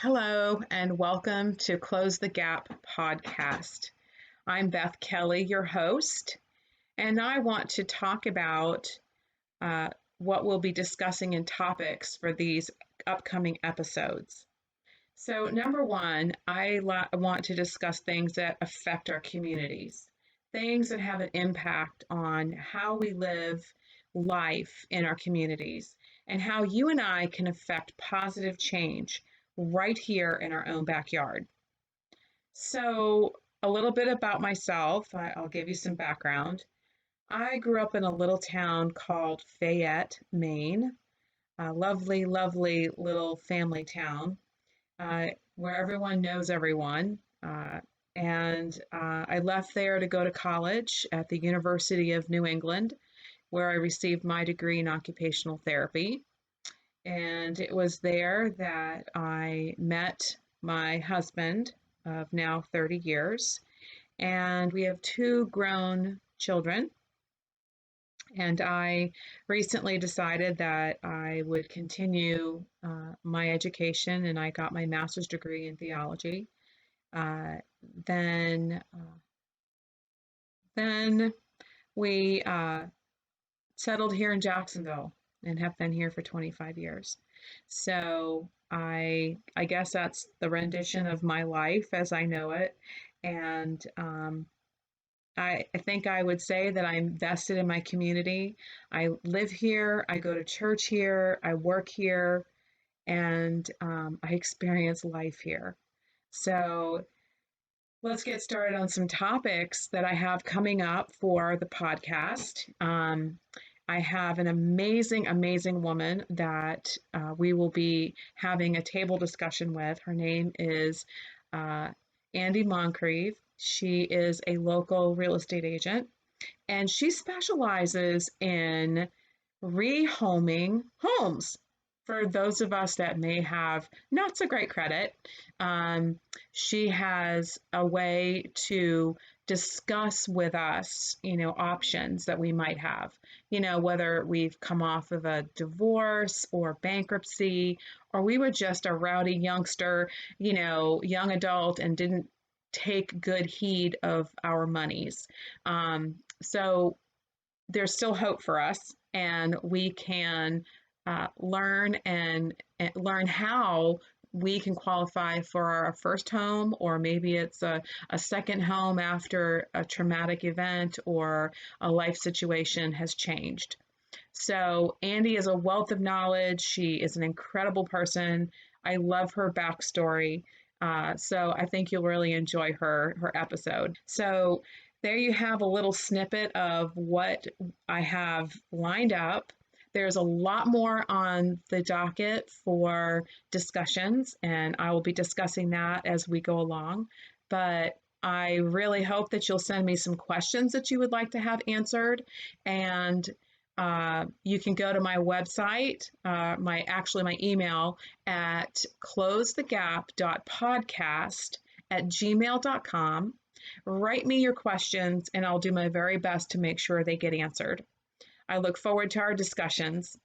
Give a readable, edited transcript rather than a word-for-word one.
Hello, and welcome to Close the Gap podcast. I'm Beth Kelly, your host, and I want to talk about what we'll be discussing in topics for these upcoming episodes. So, number one, I want to discuss things that affect our communities, things that have an impact on how we live life in our communities, and how you and I can affect positive change right here in our own backyard. So, a little bit about myself, I'll give you some background. I grew up in a little town called Fayette, Maine, a lovely, lovely little family town where everyone knows everyone. And I left there to go to college at the University of New England, where I received my degree in occupational therapy. And it was there that I met my husband of now 30 years. And we have two grown children. And I recently decided that I would continue my education, and I got my master's degree in theology. Uh, then, uh, then we settled here in Jacksonville and have been here for 25 years. So I guess that's the rendition of my life as I know it. And I think I would say that I'm vested in my community. I live here, I go to church here, I work here, and I experience life here. So let's get started on some topics that I have coming up for the podcast. I have an amazing, amazing woman that we will be having a table discussion with. Her name is Andie Moncrief. She is a local real estate agent, and she specializes in rehoming homes for those of us that may have not so great credit. She has a way to discuss with us, options that we might have, whether we've come off of a divorce or bankruptcy, or we were just a rowdy youngster, young adult and didn't take good heed of our monies. So there's still hope for us, and we can learn and learn how we can qualify for our first home, or maybe it's a second home after a traumatic event or a life situation has changed. So Andie is a wealth of knowledge. She is an incredible person. I love her backstory. So I think you'll really enjoy her episode. So there you have a little snippet of what I have lined up. There's a lot more on the docket for discussions, and I will be discussing that as we go along. But I really hope that you'll send me some questions that you would like to have answered. And you can go to my website, my email at closethegap.podcast@gmail.com. Write me your questions, and I'll do my very best to make sure they get answered. I look forward to our discussions.